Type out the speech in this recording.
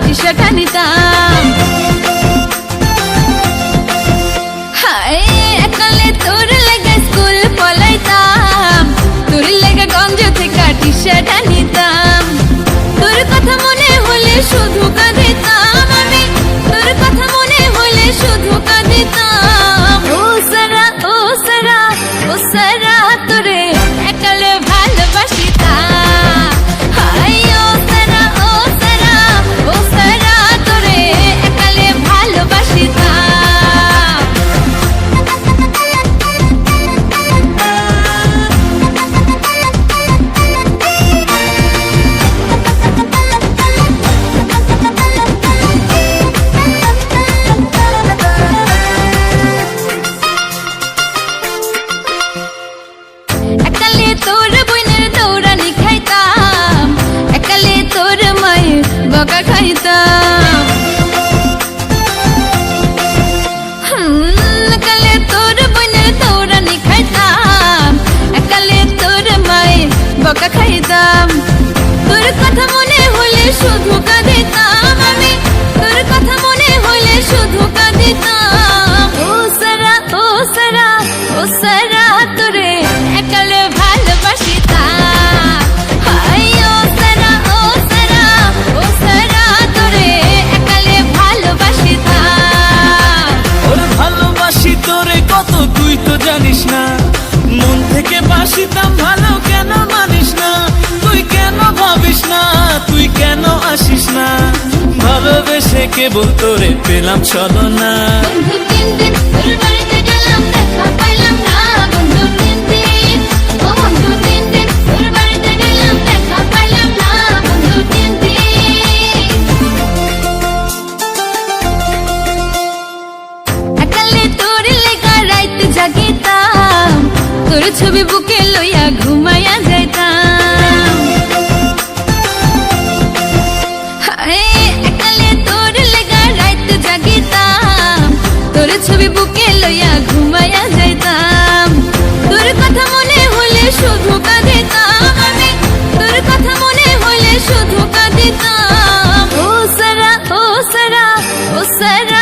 T-shirt আনিতাম, হায় একালে তোর লেগে স্কুল পলাইতাম, তোর লেগে গঞ্জ থেকে টি-শার্ট আনিতাম। তোর কথা মনে হলে শুধু কাঁদিতাম আমি, তোর কথা মনে হলে শুধু কাঁদিতাম। ও সারা ও সারা ও সারা তোরে একালে ভালোবাসিতাম, হায় ও সারা ও সারা ও সারা তোরে একালে ভালোবাসিতাম। একালে তোর বোনের দৌড়ানি খাইতাম, একালে তোর মায়ের বকা খাইতাম, একালে তোর বোনের দৌড়ানি খাইতাম, একালে তোর মায়ের বকা খাইতাম। তোর কথা মনে হলে শুধু কাঁদিতাম আমি, তোর কথা মনে হলে শুধু কাঁদিতাম। ও সারা ও সারা ও সারা তোরে একালে ভালোবাসিতাম, হায় ও সারা ও সারা ও সারা তোরে একালে ভালোবাসিতাম। ওরে ভালোবাসি তোরে কত তুই তো জানিস না, মন থেকে বাসিতাম ভালো কেন মানিস না, তুই কেন ভাবিস না, তুই কেন আসিস না, ভালোবেসে কেবল তোরে পেলাম চলো না। বন্ধু তিন দিন তোর বাড়িতে গেলাম দেখা পাইলাম না, বন্ধু তিন দিন ও বন্ধু তিন দিন তোর বাড়িতে গেলাম দেখা পাইলাম না, বন্ধু তিন দিন। একালে তোর লেগা রাইতে জাগিতাম, তোর ছবি বুকে লইয়া ঘুমাইয়া যাইতাম, হায় একালে তোর লেগা রাইতে জাগিতাম, তোর ছবি বুকে লইয়া ঘুমাইয়া যাইতাম। তোর কথা মনে হলে শুধু কাঁদিতাম আমি, তোর কথা মনে হলে শুধু কাঁদিতাম। ও সারা ও সারা ও সারা